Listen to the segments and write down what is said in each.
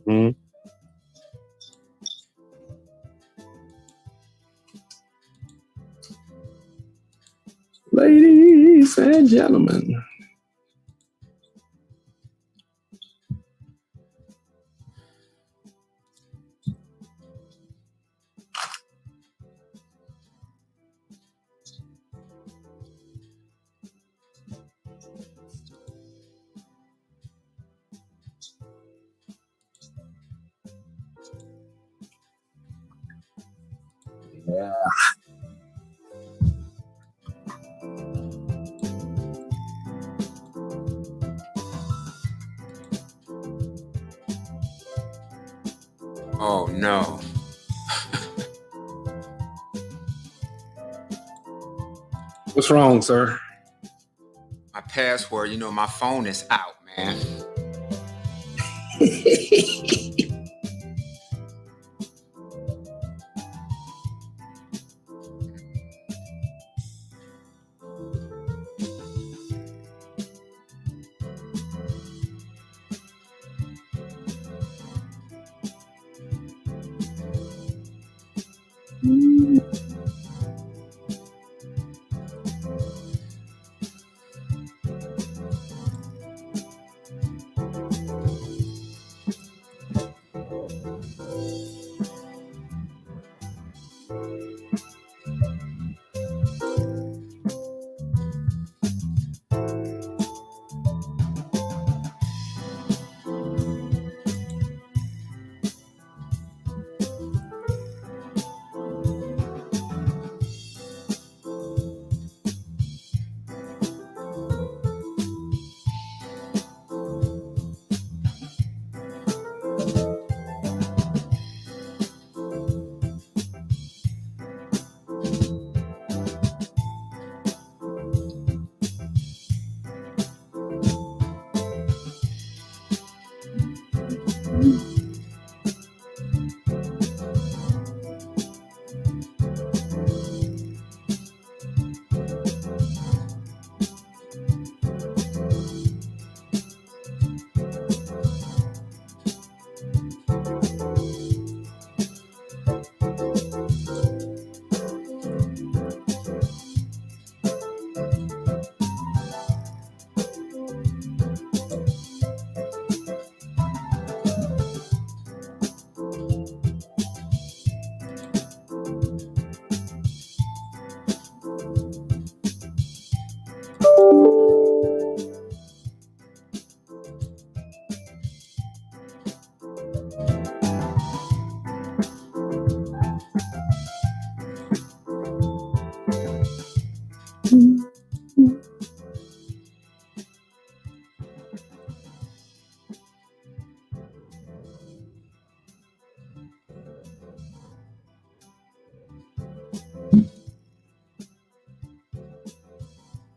Mm-hmm. Ladies and gentlemen. Yeah. Oh no. What's wrong, sir? My password, my phone is out, man.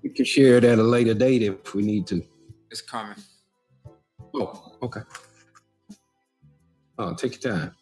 We can share it at a later date if we need to. It's coming. Oh, okay. Oh, take your time.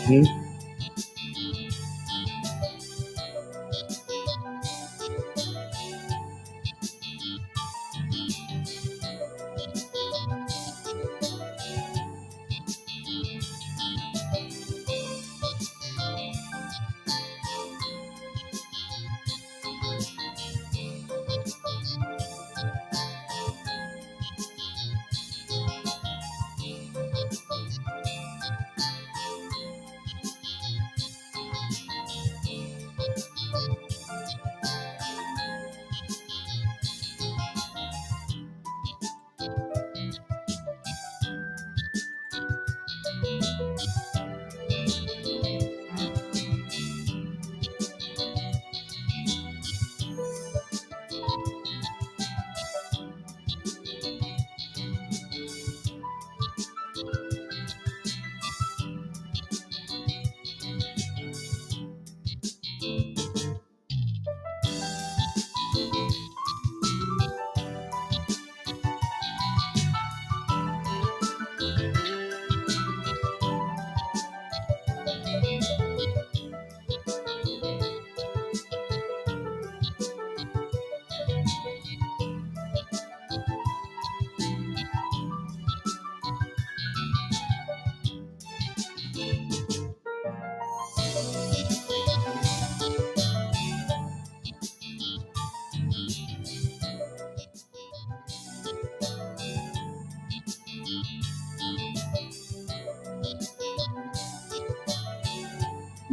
Mm-hmm.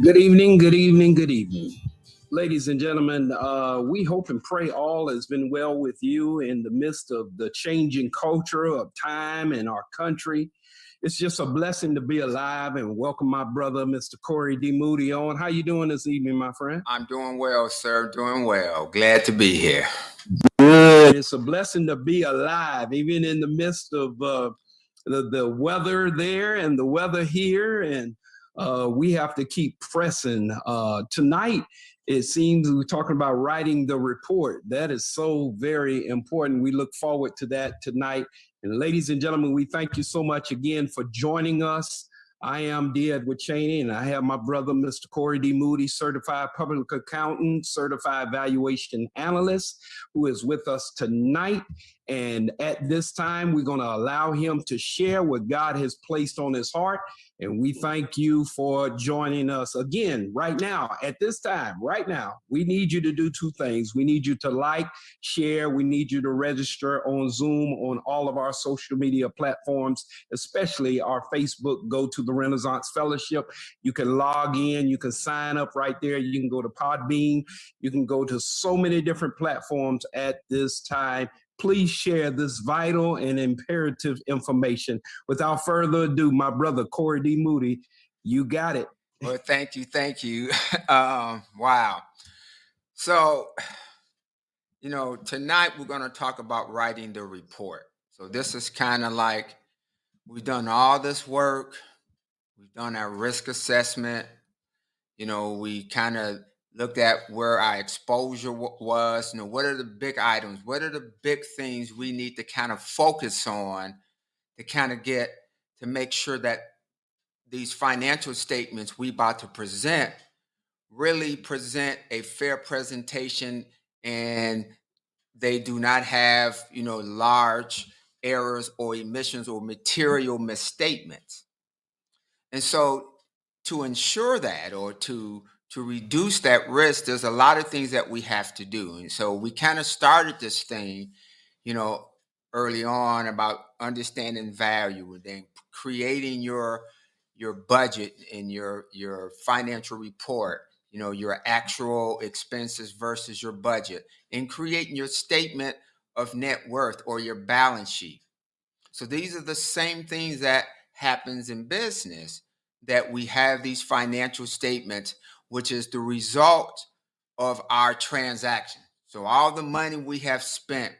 Good evening, good evening, good evening. Ladies and gentlemen, we hope and pray all has been well with you in the midst of the changing culture of time in our country. It's just a blessing to be alive and welcome my brother, Mr. Corey D. Moody on. How you doing this evening, my friend? I'm doing well, sir. Doing well. Glad to be here. Good. It's a blessing to be alive, even in the midst of the weather there and the weather here. And we have to keep pressing. Tonight, it seems we're talking about writing the report. That is so very important. We look forward to that tonight. And ladies and gentlemen, we thank you so much again for joining us. I am D. Edward Cheney, and I have my brother, Mr. Corey D. Moody, certified public accountant, certified valuation analyst, who is with us tonight. And at this time, we're going to allow him to share what God has placed on his heart. And we thank you for joining us again right now. At this time, right now, we need you to do two things. We need you to like, share. We need you to register on Zoom, on all of our social media platforms, especially our Facebook. Go to the Renaissance Fellowship. You can log in. You can sign up right there. You can go to Podbean. You can go to so many different platforms at this time. Please share this vital and imperative information. Without further ado, my brother, Corey D. Moody, you got it. Well, thank you. Thank you. Wow. So, tonight we're going to talk about writing the report. So, this is kind of like we've done all this work, we've done our risk assessment. We kind of looked at where our exposure was. What are the big items? What are the big things we need to kind of focus on to kind of get to make sure that these financial statements we about to present really present a fair presentation, and they do not have large errors or omissions or material misstatements. And so to ensure that, or to reduce that risk, there's a lot of things that we have to do. And so we kind of started this thing you know early on about understanding value, and then creating your budget and your financial report, your actual expenses versus your budget, and creating your statement of net worth or your balance sheet. So these are the same things that happens in business, that we have these financial statements, which is the result of our transaction. So all the money we have spent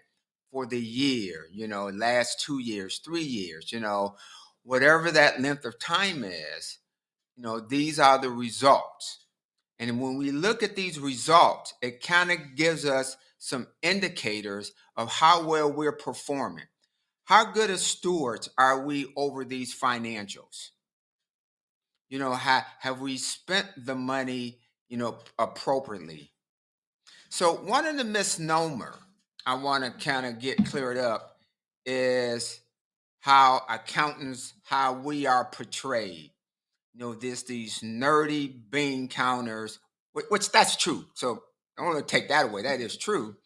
for the year, last 2 years, 3 years, whatever that length of time is, these are the results. And when we look at these results, it kind of gives us some indicators of how well we're performing. How good a stewards are we over these financials? Have we spent the money, appropriately? So one of the misnomer I want to kind of get cleared up is how accountants, how we are portrayed. There's these nerdy bean counters, which that's true. So I don't want to take that away. That is true.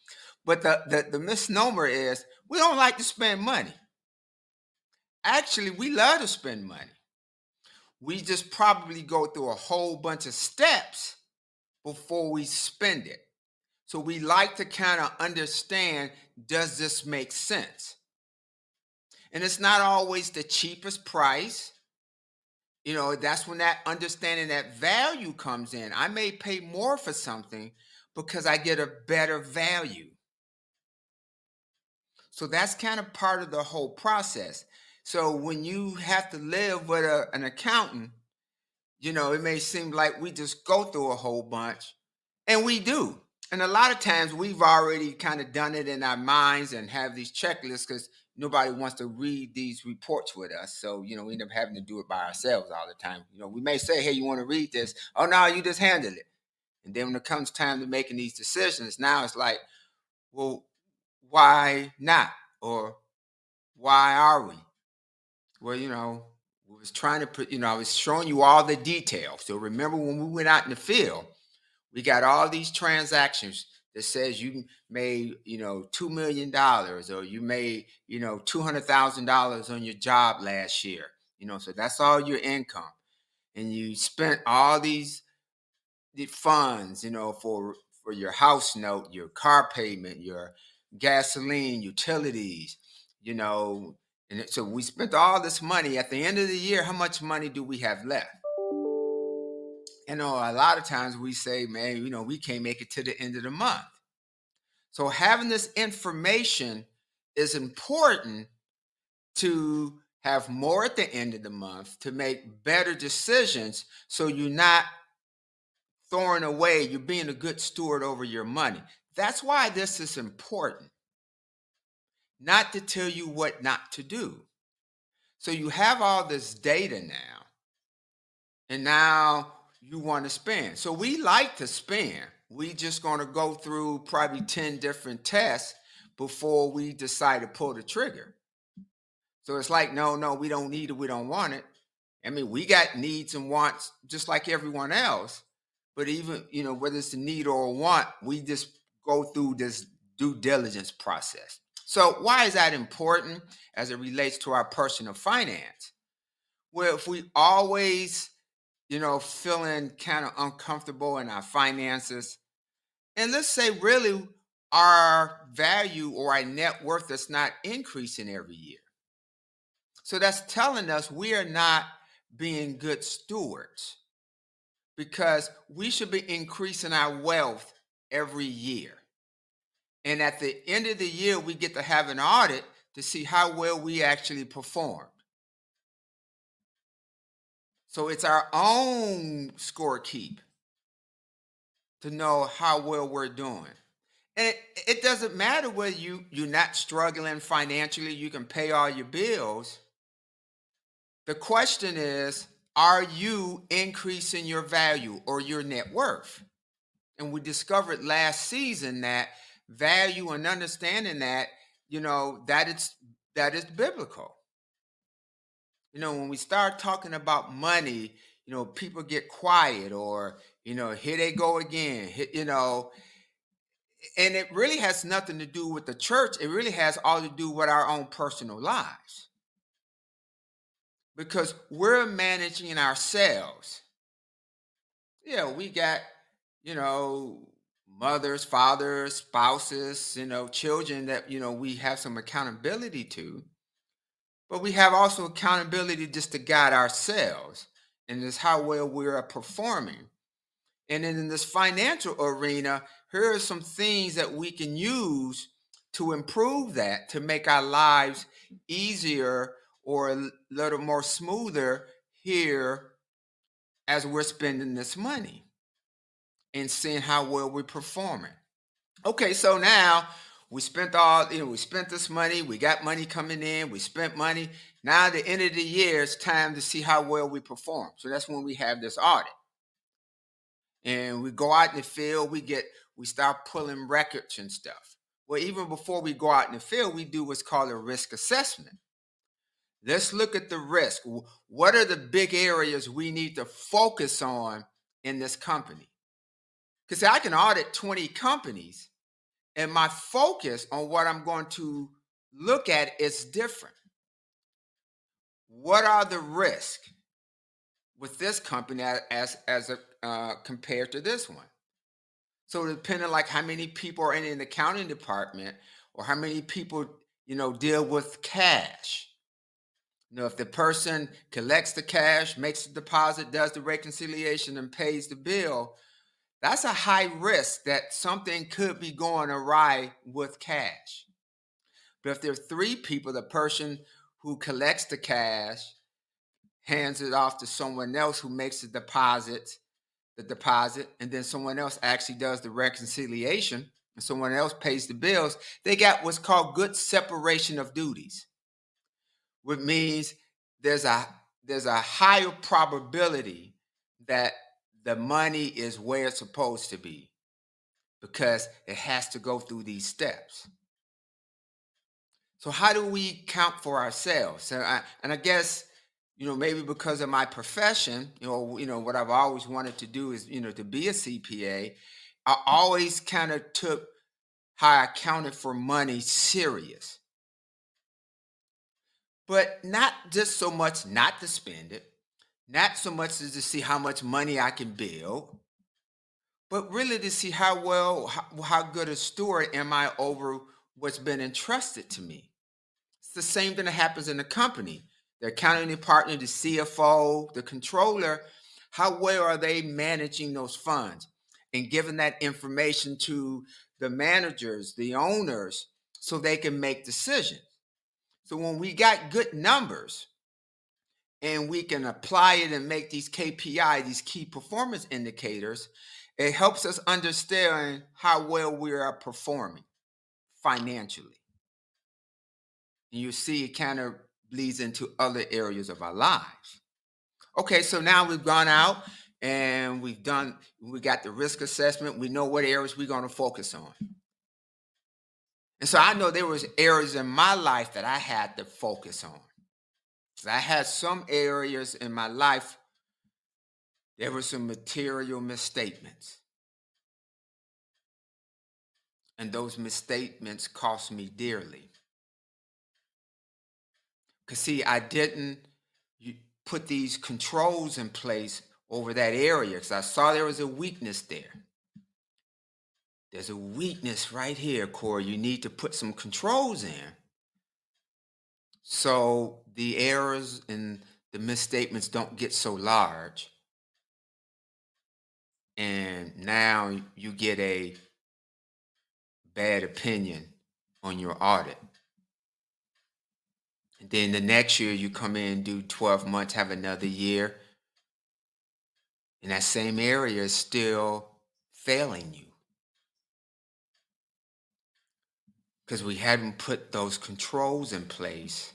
But the misnomer is we don't like to spend money. Actually, we love to spend money. We just probably go through a whole bunch of steps before we spend it. So we like to kind of understand, does this make sense? And it's not always the cheapest price. That's when that understanding that value comes in. I may pay more for something because I get a better value. So that's kind of part of the whole process. So when you have to live with an accountant, it may seem like we just go through a whole bunch, and we do. And a lot of times we've already kind of done it in our minds and have these checklists, because nobody wants to read these reports with us. So, we end up having to do it by ourselves all the time. We may say, hey, you want to read this? Oh, no, you just handle it. And then when it comes time to making these decisions, now it's like, well, why not? Or why are we? Well, we was trying to put, I was showing you all the details. So remember when we went out in the field, we got all these transactions that says you made, $2 million, or you made, $200,000 on your job last year. So that's all your income. And you spent all these the funds, for your house note, your car payment, your gasoline, utilities, you know. So we spent all this money. At the end of the year, how much money do we have left? A lot of times we say, man, we can't make it to the end of the month. So having this information is important to have more at the end of the month to make better decisions, so you're not throwing away, you're being a good steward over your money. That's why this is important, not to tell you what not to do. So you have all this data now, and now you want to spend. So we like to spend. We just going to go through probably 10 different tests before we decide to pull the trigger. So it's like, no, we don't need it. We don't want it. I mean, we got needs and wants just like everyone else. But even, whether it's a need or a want, we just go through this due diligence process. So why is that important as it relates to our personal finance? Well, if we always, feeling kind of uncomfortable in our finances, and let's say really our value or our net worth is not increasing every year. So that's telling us we are not being good stewards, because we should be increasing our wealth every year. And at the end of the year, we get to have an audit to see how well we actually performed. So it's our own score keep to know how well we're doing. And it doesn't matter whether you're not struggling financially, you can pay all your bills. The question is, are you increasing your value or your net worth? And we discovered last season that value and understanding that, that is biblical. When we start talking about money, people get quiet, or, here they go again, and it really has nothing to do with the church. It really has all to do with our own personal lives, because we're managing ourselves. Yeah, we got, you know, mothers, fathers, spouses, children that, we have some accountability to, but we have also accountability just to guide ourselves, and this how well we're performing. And then in this financial arena, here are some things that we can use to improve that, to make our lives easier or a little more smoother here as we're spending this money and seeing how well we're performing. Okay, so now we spent this money, we got money coming in, we spent money. Now at the end of the year, it's time to see how well we perform. So that's when we have this audit. And we go out in the field, we start pulling records and stuff. Well, even before we go out in the field, we do what's called a risk assessment. Let's look at the risk. What are the big areas we need to focus on in this company? Because I can audit 20 companies, and my focus on what I'm going to look at is different. What are the risks with this company compared to this one? So depending like how many people are in an accounting department, or how many people deal with cash. If the person collects the cash, makes the deposit, does the reconciliation, and pays the bill, that's a high risk that something could be going awry with cash. But if there are three people, the person who collects the cash hands it off to someone else who makes the deposit, and then someone else actually does the reconciliation, and someone else pays the bills, they got what's called good separation of duties, which means there's a higher probability that the money is where it's supposed to be, because it has to go through these steps. So how do we count for ourselves? And I guess, maybe because of my profession, what I've always wanted to do is, to be a CPA. I always kind of took how I accounted for money serious, but not just so much not to spend it, not so much as to see how much money I can build, but really to see how good a steward am I over what's been entrusted to me. It's the same thing that happens in the company. The accounting partner, the CFO, the controller, how well are they managing those funds and giving that information to the managers, the owners, so they can make decisions? So when we got good numbers and we can apply it and make these KPI, these key performance indicators, it helps us understand how well we are performing financially. And you see, it kind of bleeds into other areas of our lives. Okay, so now we've gone out and we got the risk assessment. We know what areas we're going to focus on. And so I know there was areas in my life that I had to focus on. So I had some areas in my life, there were some material misstatements. And those misstatements cost me dearly. Because, see, I didn't put these controls in place over that area because I saw there was a weakness there. There's a weakness right here, Corey. You need to put some controls in. So the errors and the misstatements don't get so large. And now you get a bad opinion on your audit. And then the next year you come in, do 12 months, have another year. And that same area is still failing you. Because we hadn't put those controls in place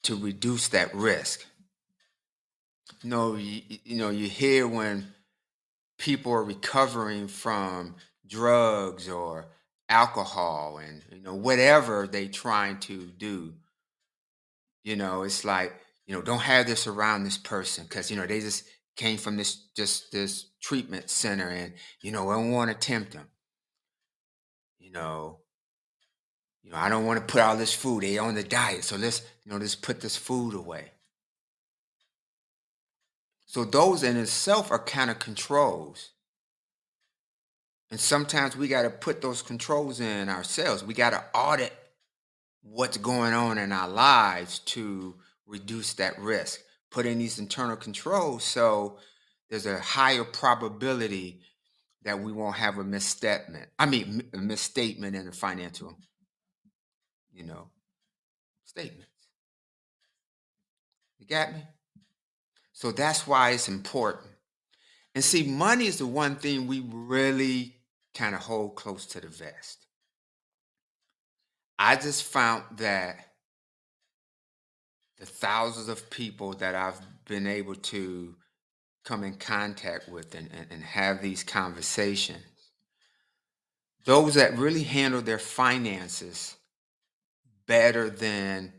to reduce that risk. You hear when people are recovering from drugs or alcohol and whatever they trying to do. It's like, don't have this around this person because they just came from this treatment center and I don't want to tempt them. I don't want to put all this food. They on the diet, so let's put this food away. So those in itself are kind of controls. And sometimes we got to put those controls in ourselves. We got to audit what's going on in our lives to reduce that risk. Put in these internal controls so there's a higher probability that we won't have a misstatement. A misstatement in the financial, statements. You got me? So that's why it's important. And see, money is the one thing we really kind of hold close to the vest. I just found that the thousands of people that I've been able to come in contact with and have these conversations, those that really handle their finances better than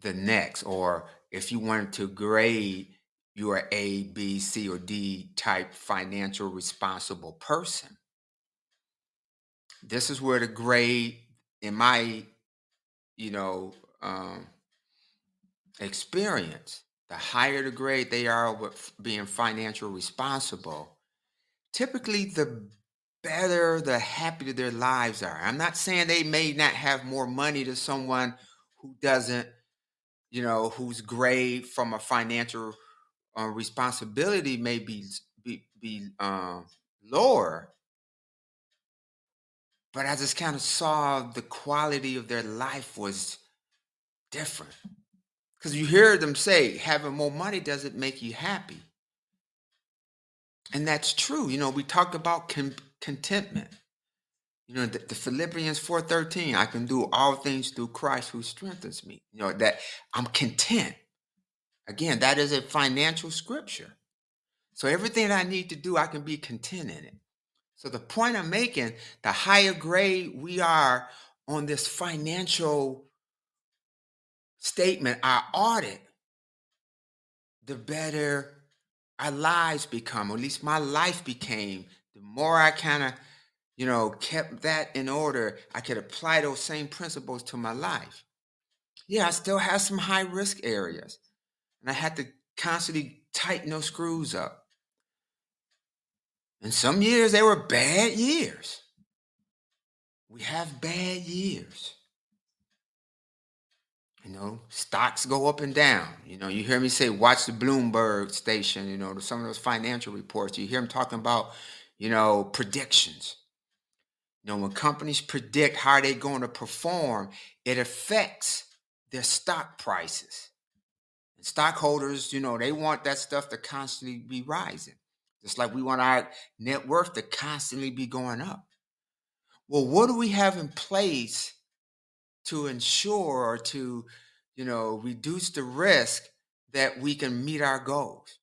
the next, or if you wanted to grade, you're an A, B, C, or D type financial responsible person. This is where the grade, in my, you know, um, experience, the higher the grade they are with being financial responsible, typically the better, the happier their lives are. I'm not saying they may not have more money to someone who doesn't, whose grade from a financial responsibility may be lower. But I just kind of saw the quality of their life was different. Because you hear them say having more money doesn't make you happy. And that's true. We talked about contentment. The Philippians 4:13, I can do all things through Christ who strengthens me. That I'm content. Again, that is a financial scripture. So everything I need to do, I can be content in it. So the point I'm making, the higher grade we are on this financial statement, our audit, the better our lives become, or at least my life became. The more I kind of, kept that in order, I could apply those same principles to my life. Yeah, I still have some high risk areas, and I had to constantly tighten those screws up. And some years they were bad years. We have bad years. Stocks go up and down. You hear me say, watch the Bloomberg station, some of those financial reports. You hear them talking about, predictions. When companies predict how they're going to perform, it affects their stock prices. And stockholders, they want that stuff to constantly be rising. Just like we want our net worth to constantly be going up. Well, what do we have in place to ensure or to, reduce the risk that we can meet our goals?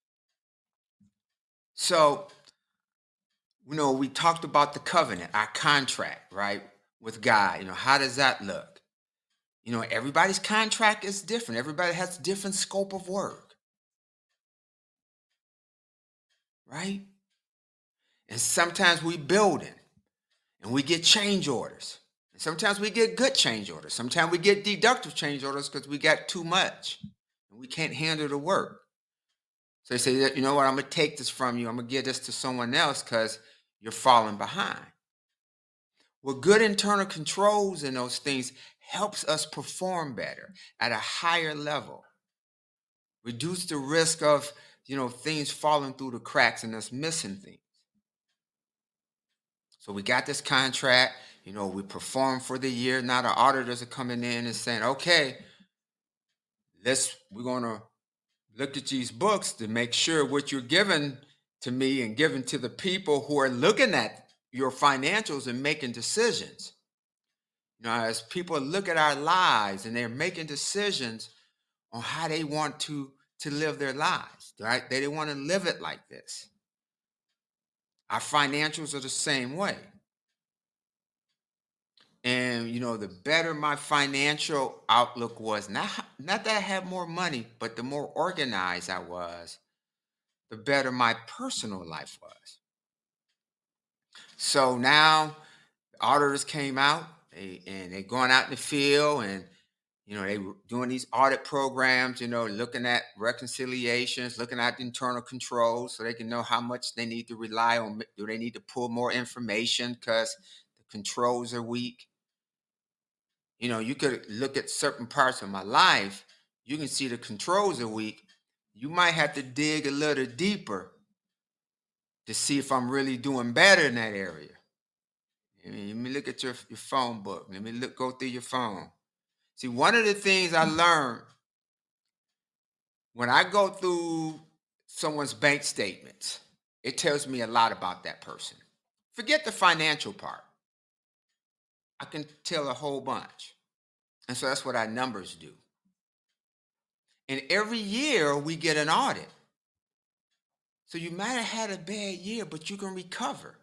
So, we talked about the covenant, our contract, right, with God. How does that look? Everybody's contract is different. Everybody has different scope of work, right? And sometimes we building and we get change orders. And sometimes we get good change orders. Sometimes we get deductive change orders because we got too much and we can't handle the work. So they say, you know what, I'm going to take this from you. I'm going to give this to someone else because you're falling behind. Well, good internal controls and those things helps us perform better at a higher level. Reduce the risk of, things falling through the cracks and us missing things. So we got this contract, we perform for the year. Now the auditors are coming in and saying, okay, we're going to look at these books to make sure what you're giving to me and giving to the people who are looking at your financials and making decisions. As people look at our lives and they're making decisions on how they want to live their lives, right? They want to live it like this. Our financials are the same way. And the better my financial outlook was, not that I had more money, but the more organized I was, the better my personal life was. So now the auditors came out, and they're going out in the field, and they were doing these audit programs, looking at reconciliations, looking at internal controls so they can know how much they need to rely on. Do they need to pull more information because the controls are weak? You could look at certain parts of my life. You can see the controls are weak. You might have to dig a little deeper to see if I'm really doing better in that area. Let me look at your phone book. Let me go through your phone. See, one of the things I learned when I go through someone's bank statements, it tells me a lot about that person. Forget the financial part. I can tell a whole bunch. And so that's what our numbers do. And every year we get an audit. So you might have had a bad year, but you can recover.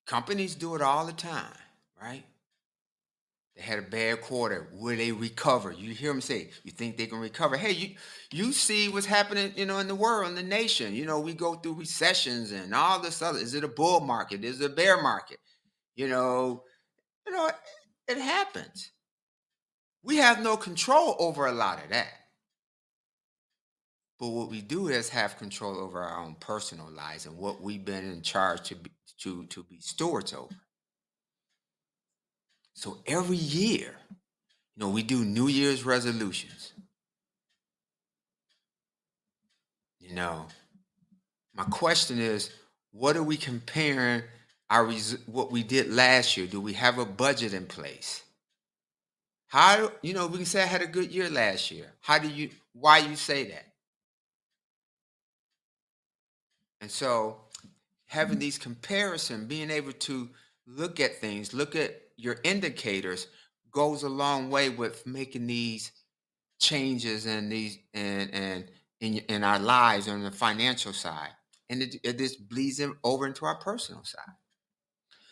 Companies do it all the time, right? They had a bad quarter. Will they recover? You hear them say, you think they can recover? Hey, you see what's happening, in the world, in the nation. We go through recessions and all this other. Is it a bull market? Is it a bear market? It happens. We have no control over a lot of that. But what we do is have control over our own personal lives and what we've been in charge to be stewards over. So every year, we do New Year's resolutions. My question is, what are we comparing what we did last year? Do we have a budget in place? How, we can say I had a good year last year. Why you say that? And so having these comparisons, being able to look at things, look at your indicators goes a long way with making these changes and these and in our lives on the financial side. And it just bleeds over into our personal side.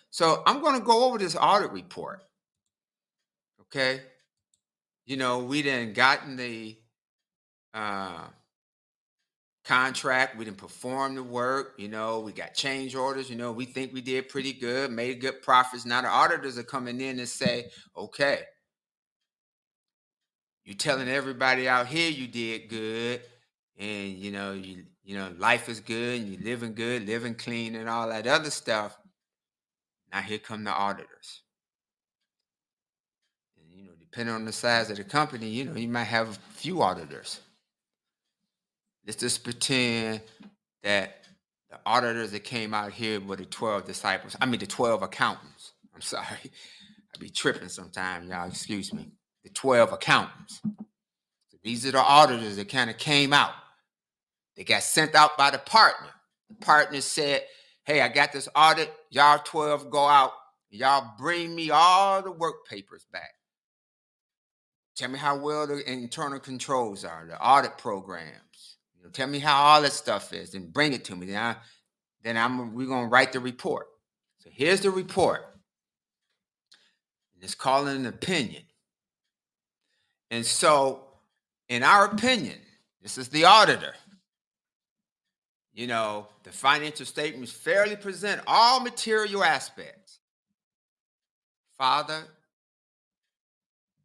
So I'm going to go over this audit report. Okay. We done gotten the contract. We didn't perform the work. We got change orders. We think we did pretty good, made good profits. Now the auditors are coming in and say, okay, you're telling everybody out here you did good, and you life is good and you're living good, living clean and all that other stuff. Now here come the auditors. And, depending on the size of the company, you might have a few auditors. Let's just pretend that the auditors that came out here were the 12 disciples. I mean, the 12 accountants. I'm sorry. I be tripping sometimes, y'all. Excuse me. The 12 accountants. So these are the auditors that kind of came out. They got sent out by the partner. The partner said, hey, I got this audit. Y'all 12 go out. Y'all bring me all the work papers back. Tell me how well the internal controls are, the audit programs. Tell me how all that stuff is, and bring it to me. We're gonna write the report. So here's the report. And it's called an opinion. And so, in our opinion, this is the auditor. The financial statements fairly present all material aspects. Father,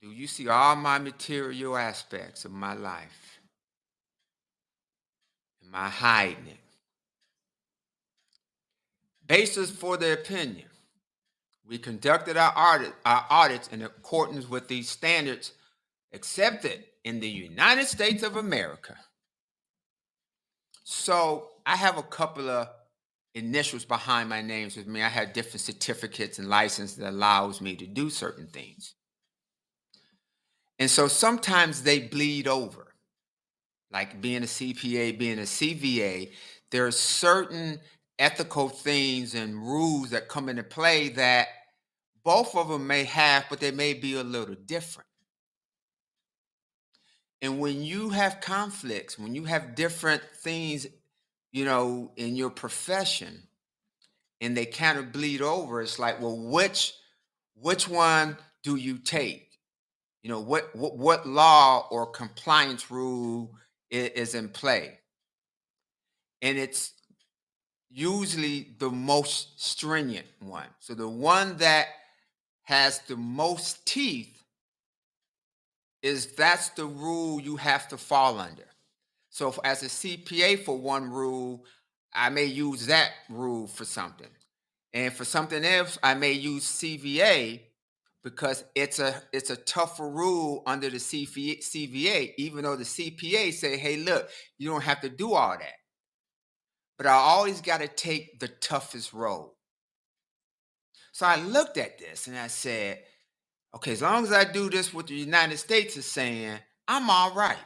do you see all my material aspects of my life? Am I hiding it? Basis for the opinion. We conducted our audits in accordance with these standards accepted in the United States of America. So I have a couple of initials behind my names with me. I have different certificates and licenses that allows me to do certain things. And so sometimes they bleed over. Like being a CPA, being a CVA, there are certain ethical things and rules that come into play that both of them may have, but they may be a little different. And when you have conflicts, when you have different things, in your profession, and they kind of bleed over, it's like, well, which one do you take? What law or compliance rule is in play? And it's usually the most stringent one. So the one that has the most teeth that's the rule you have to fall under. So as a CPA for one rule, I may use that rule for something. And for something else, I may use CVA because it's a tougher rule under the CVA, even though the CPA say, hey, look, you don't have to do all that. But I always got to take the toughest road. So I looked at this and I said, okay, as long as I do this what the United States is saying, I'm all right.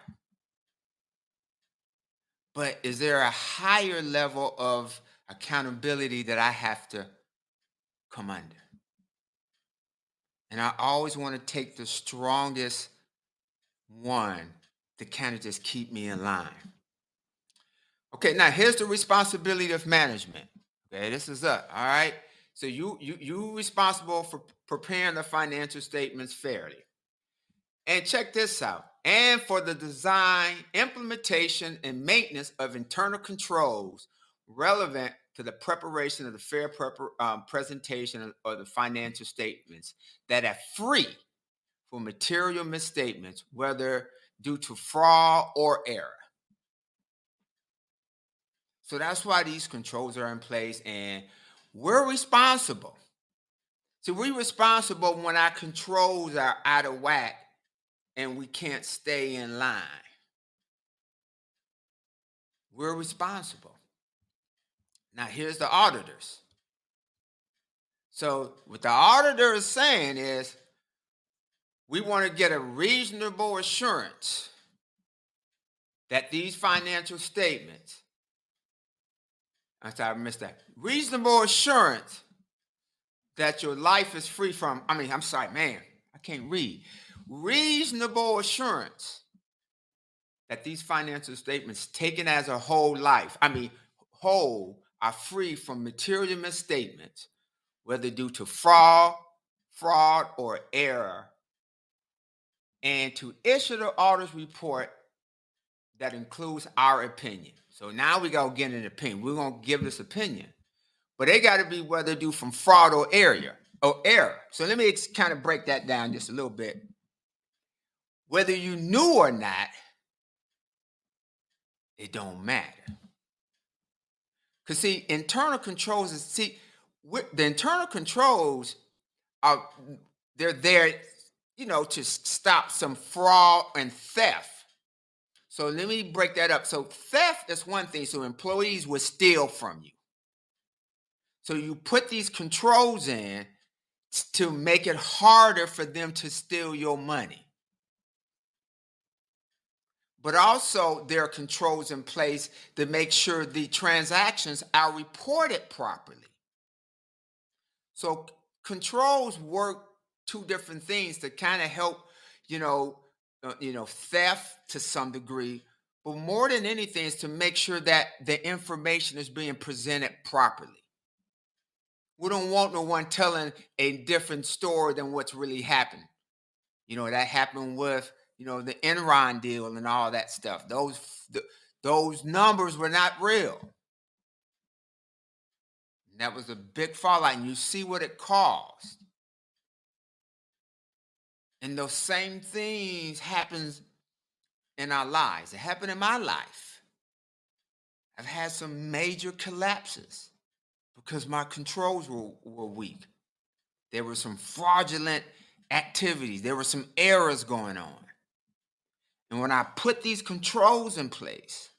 But is there a higher level of accountability that I have to come under? And I always want to take the strongest one to kind of just keep me in line. Okay, now here's the responsibility of management. Okay, this is up. All right. So you responsible for preparing the financial statements fairly. And check this out. And for the design, implementation, and maintenance of internal controls relevant to the preparation of the fair presentation of the financial statements that are free for material misstatements, whether due to fraud or error. So that's why these controls are in place, and we're responsible. So we're responsible when our controls are out of whack and we can't stay in line. We're responsible. Now, here's the auditors. So what the auditor is saying is, we want to get a reasonable assurance that these financial statements, I'm sorry, I missed that. Reasonable assurance that your life is free from, I'm sorry, man, I can't read. Reasonable assurance that these financial statements taken as a whole whole are free from material misstatements, whether due to fraud or error, and to issue the auditor's report that includes our opinion. So now we got to get an opinion. We're going to give this opinion, but they got to be whether due from fraud or error. So let me kind of break that down just a little bit. Whether you knew or not, it don't matter. Because see, internal controls the internal controls are they're there, to stop some fraud and theft. So let me break that up. So theft is one thing. So employees will steal from you. So you put these controls in to make it harder for them to steal your money. But also there are controls in place to make sure the transactions are reported properly. So controls work two different things to kind of help, theft to some degree, but more than anything is to make sure that the information is being presented properly. We don't want no one telling a different story than what's really happened. That happened with, the Enron deal and all that stuff. Those numbers were not real. And that was a big fallout, and you see what it caused. And those same things happens in our lives. It happened in my life. I've had some major collapses because my controls were weak. There were some fraudulent activities. There were some errors going on. And when I put these controls in place,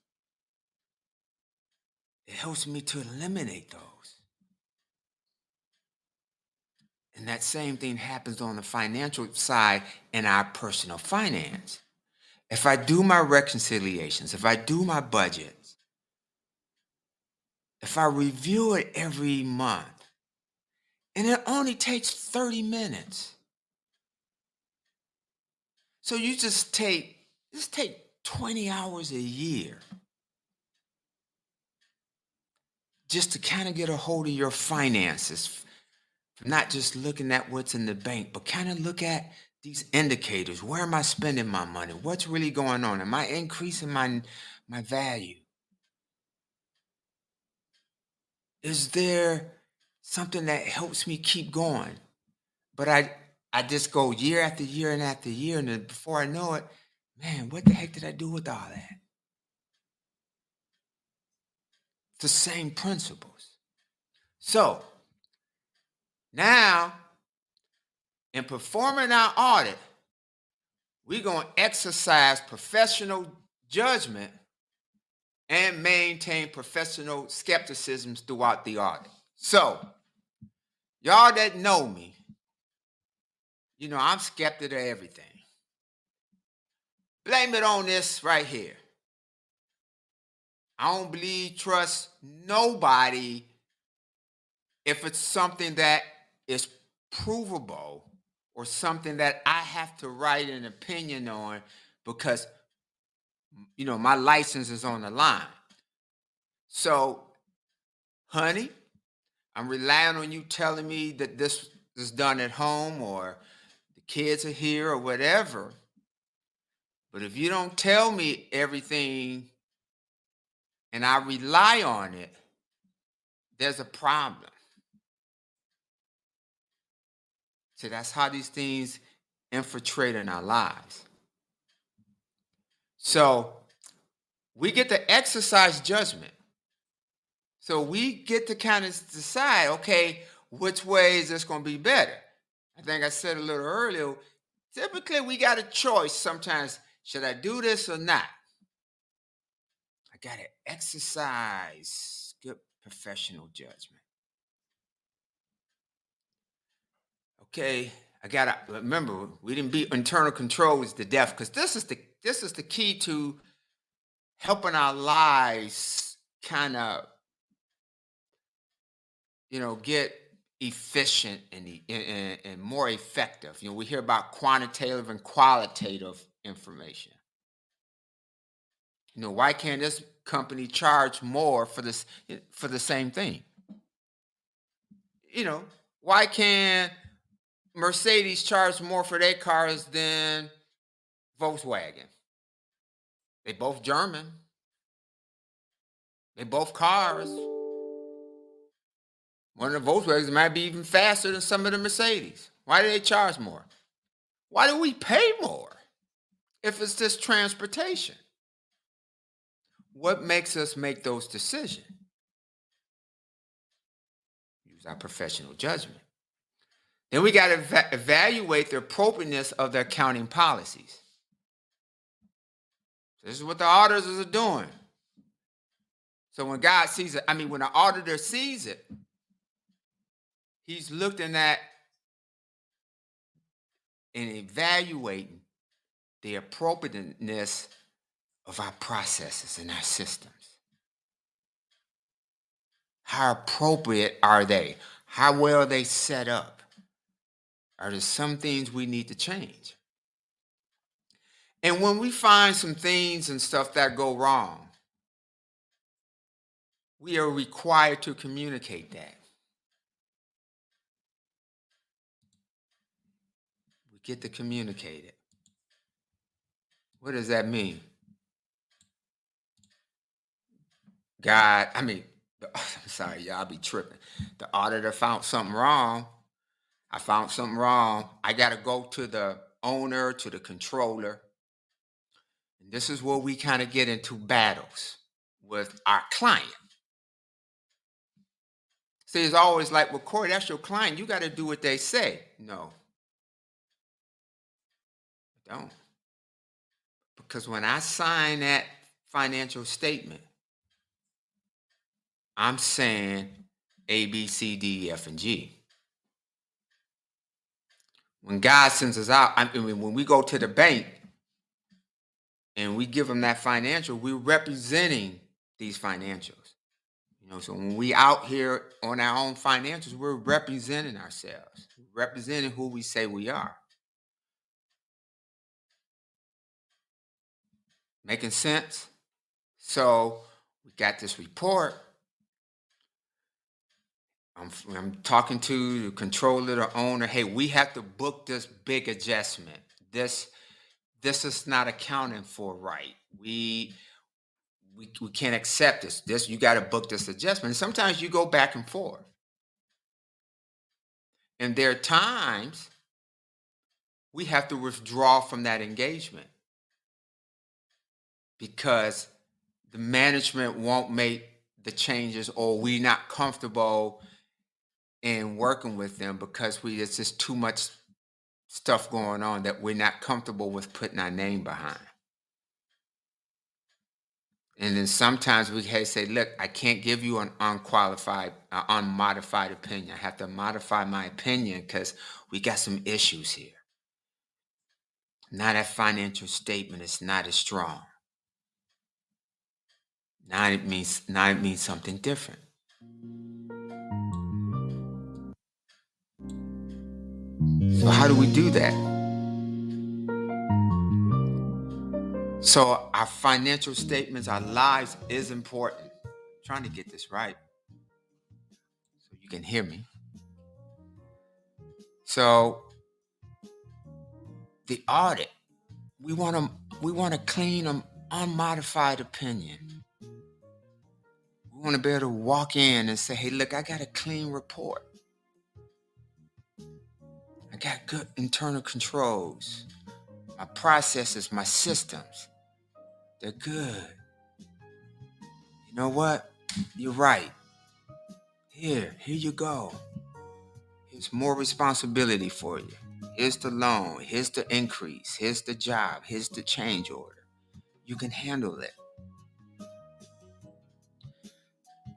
it helps me to eliminate those. And that same thing happens on the financial side in our personal finance. If I do my reconciliations, if I do my budgets, if I review it every month, and it only takes 30 minutes. So you just take 20 hours a year just to kind of get a hold of your finances. Not just looking at what's in the bank, but kind of look at these indicators. Where am I spending my money? What's really going on? Am I increasing my value? Is there something that helps me keep going? But I just go year after year and after year, and then before I know it, man, what the heck did I do with all that? The same principles. So now, in performing our audit, we're going to exercise professional judgment and maintain professional skepticism throughout the audit. So, y'all that know me, I'm skeptic of everything. Blame it on this right here. I don't trust nobody if it's something that is provable or something that I have to write an opinion on because, my license is on the line. So, honey, I'm relying on you telling me that this is done at home or the kids are here or whatever. But if you don't tell me everything and I rely on it, there's a problem. So that's how these things infiltrate in our lives. So we get to exercise judgment. So we get to kind of decide, okay, which way is this going to be better? I think I said a little earlier, typically we got a choice sometimes. Should I do this or not? I got to exercise good professional judgment. Okay, I got to remember, we didn't beat internal controls to death because this is the key to helping our lives kind of, get efficient and more effective. We hear about quantitative and qualitative information. Why can't this company charge more for the same thing? Why can't Mercedes charge more for their cars than Volkswagen? They both German. They both cars. One of the Volkswagens might be even faster than some of the Mercedes. Why do they charge more? Why do we pay more if it's just transportation? What makes us make those decisions? our professional judgment. Then we got to evaluate the appropriateness of the accounting policies. So this is what the auditors are doing. So when God sees it, when the auditor sees it, he's looking at and evaluating the appropriateness of our processes and our systems. How appropriate are they? How well are they set up? Are there some things we need to change? And when we find some things and stuff that go wrong, we are required to communicate that. We get to communicate it. What does that mean? I'm sorry, y'all, I'll be tripping. The auditor found something wrong. I found something wrong. I got to go to the owner, to the controller. And this is where we kind of get into battles with our client. See, it's always like, well, Corey, that's your client. You got to do what they say. No, I don't. Because when I sign that financial statement, I'm saying A, B, C, D, F, and G. When God sends us out, when we go to the bank and we give them that financial, we're representing these financials. So when we out here on our own financials, we're representing ourselves, representing who we say we are. Making sense? So we got this report. I'm talking to the controller, the owner. Hey, we have to book this big adjustment. This is not accounting for right. We can't accept this. You got to book this adjustment. And sometimes you go back and forth. And there are times we have to withdraw from that engagement because the management won't make the changes, or we're not comfortable in working with them because it's just too much stuff going on that we're not comfortable with putting our name behind. And then sometimes we say, look, I can't give you an unmodified opinion. I have to modify my opinion because we got some issues here. Now that financial statement is not as strong. Now it means something different. So how do we do that? So our financial statements, our lives is important. I'm trying to get this right so you can hear me. So the audit, we want a clean, unmodified opinion. We want to be able to walk in and say, hey, look, I got a clean report. I got good internal controls. My processes, my systems, they're good. You know what? You're right. Here you go. Here's more responsibility for you. Here's the loan. Here's the increase. Here's the job. Here's the change order. You can handle it.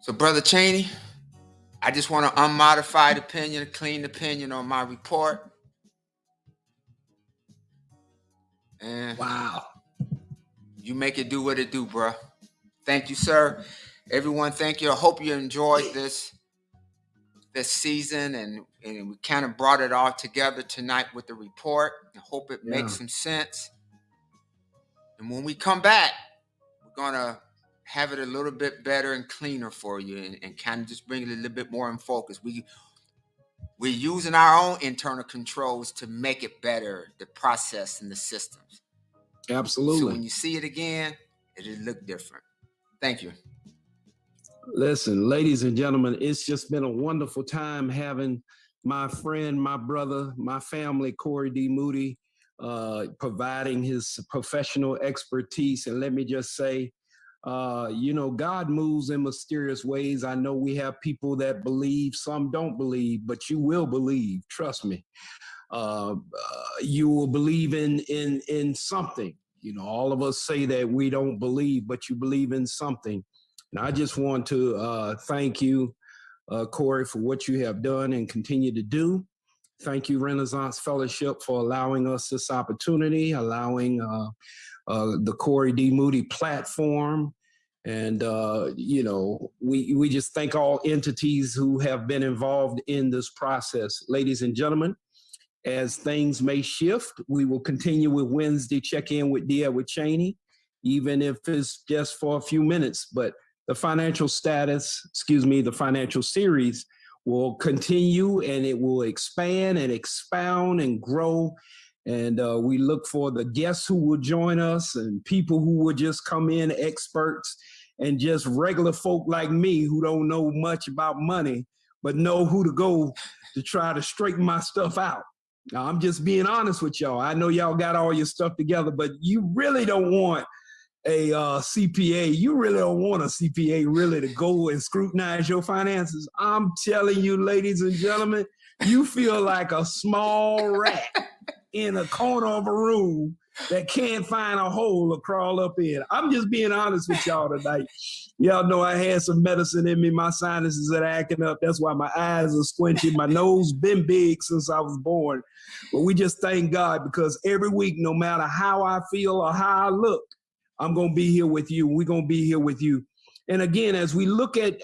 So, Brother Cheney, I just want an unmodified opinion, a clean opinion on my report. And Wow. you make it do what it do, bro. Thank you, sir. Everyone, thank you. I hope you enjoyed this season, and we kind of brought it all together tonight with the report. I hope it makes some sense. And when we come back, we're going to have it a little bit better and cleaner for you, and kind of just bring it a little bit more in focus. We're using our own internal controls to make it better, the process and the systems. Absolutely. So when you see it again, it'll look different. Thank you. Listen, ladies and gentlemen, it's just been a wonderful time having my friend, my brother, my family, Corey D. Moody, providing his professional expertise. And let me just say, God moves in mysterious ways. I know we have people that believe, some don't believe, but you will believe. Trust me. You will believe in something. All of us say that we don't believe, but you believe in something. And I just want to thank you, Corey, for what you have done and continue to do. Thank you, Renaissance Fellowship, for allowing us this opportunity, allowing the Corey D. Moody platform. And, we just thank all entities who have been involved in this process. Ladies and gentlemen, as things may shift, we will continue with Wednesday check-in with D. Edward Cheney, even if it's just for a few minutes. But the financial series will continue, and it will expand and expound and grow. And we look for the guests who will join us and people who will just come in, experts, and just regular folk like me who don't know much about money, but know who to go to try to straighten my stuff out. Now, I'm just being honest with y'all. I know y'all got all your stuff together, but you really don't want a CPA. You really don't want a CPA really to go and scrutinize your finances. I'm telling you, ladies and gentlemen, you feel like a small rat in a corner of a room that can't find a hole to crawl up in. I'm just being honest with y'all tonight. Y'all know I had some medicine in me. My sinuses are acting up. That's why my eyes are squinching. My nose been big since I was born. But we just thank God, because every week, no matter how I feel or how I look, I'm going to be here with you. We're going to be here with you. And again, as we look at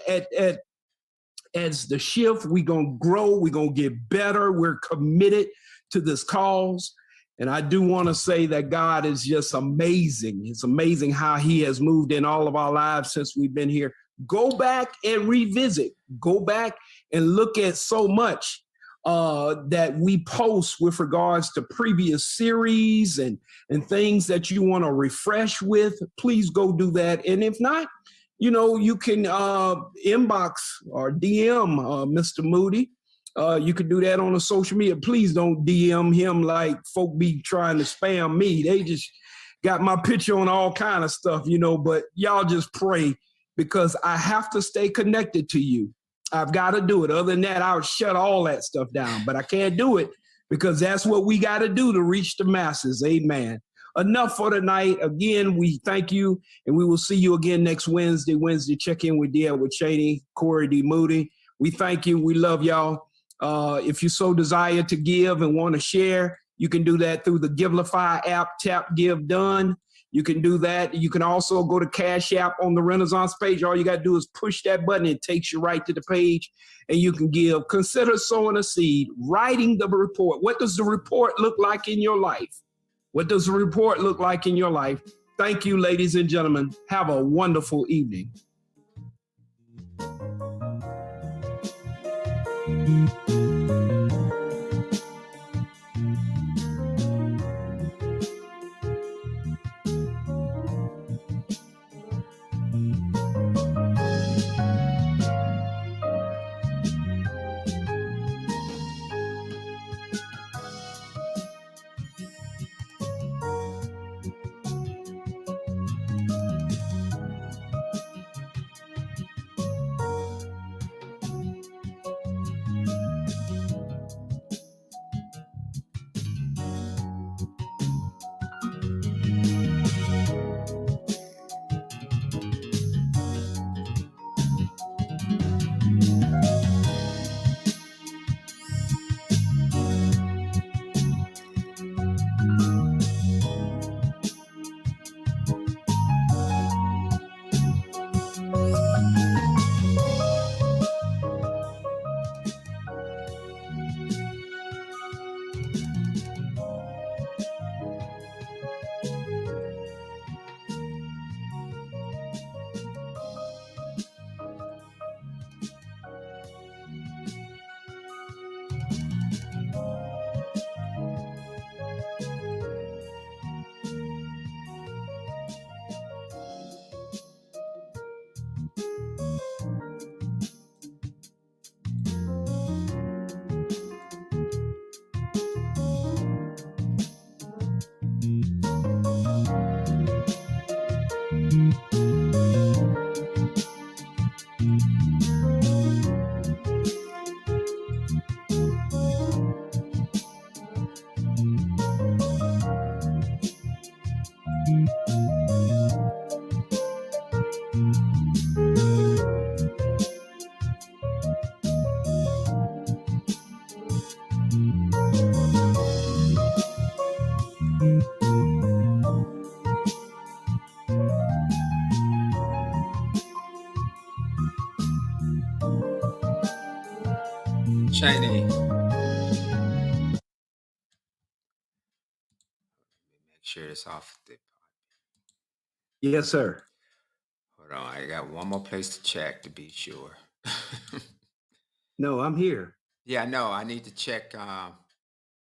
as the shift, we're going to grow. We're going to get better. We're committed to this cause. And I do want to say that God is just amazing. It's amazing how he has moved in all of our lives since we've been here. Go back and revisit. Go back and look at so much that we post with regards to previous series and things that you want to refresh with. Please go do that. And if not, you can inbox or DM Mr. Moody. You could do that on a social media. Please don't DM him like folk be trying to spam me. They just got my picture on all kind of stuff, but y'all just pray, because I have to stay connected to you. I've got to do it. Other than that, I'll shut all that stuff down, but I can't do it because that's what we got to do to reach the masses. Amen. Enough for tonight. Again, we thank you, and we will see you again next Wednesday. Check-in with D. Edward Cheney, Corey D. Moody. We thank you. We love y'all. If you so desire to give and want to share, you can do that through the Givelify app. Tap Give Done. You can do that. You can also go to Cash App on the Renaissance page. All you got to do is push that button. It takes you right to the page, and you can give. Consider sowing a seed, writing the report. What does the report look like in your life? What does the report look like in your life? Thank you, ladies and gentlemen. Have a wonderful evening. Cheney. Make sure it's off the. Yes, sir. Hold on, I got one more place to check to be sure. No, I'm here. Yeah, no, I need to check.